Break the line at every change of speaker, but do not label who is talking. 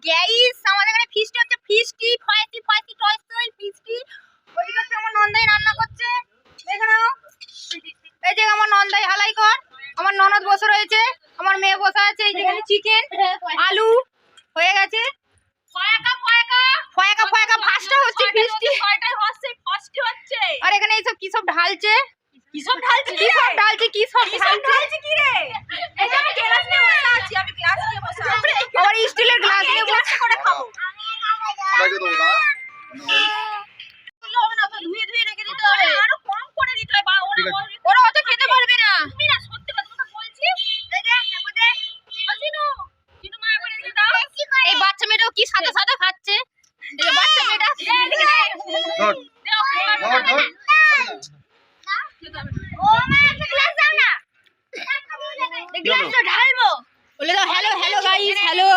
Guys আমাদের এখানে ফিস্টি হচ্ছে, ফিস্টি ফয়েসি ফয়েসি টয়সই ফিস্টি। ওইদিকে হচ্ছে আমার নন্দাই রান্না করছে, দেখে নাও। এই যে আমার নন্দাই হালাই কর, আমার ননদ বসে রয়েছে, আমার মেয়ে বসে আছে। এই যেখানে চিকেন আলু হয়ে গেছে, ফয়াকা ফয়াকা ফয়াকা ফয়াকা ফাস্টটা হচ্ছে ফিস্টি, ছয়টাই হচ্ছে ফাস্টই হচ্ছে। আর এখানে এইসব কি সব ঢালছে, কি সব ঢালছে, কি সব ঢালছে, কি সব ঢালছে কি রে? এই যে আমি গ্লাস নিয়ে বসে আছি, আমি গ্লাস নিয়ে বসে আছি, আবার স্টিলের গ্লাস নিয়ে বসে করে খাবো।
আমাকে দেবো না,
হবে না, তো ধুয়ে ধুয়ে রেখে দিতে হবে, আরো কম করে দিতে হবে, ওরা অত খেতে পারবে না। তুমি না সত্যি কথা বলছি, এই যে চিনু চিনু মা করে দিয়ে দাও। এই বাচ্চা মেয়েটাও কি সাদা সাদা খাচ্ছে, এই যে বাচ্চা মেয়েটা
ধর ধর ধর।
ও মা একটা গ্লাস দাও না, গ্লাসটা ঢালবো। বলে দাও হ্যালো হ্যালো গাইস, হ্যালো।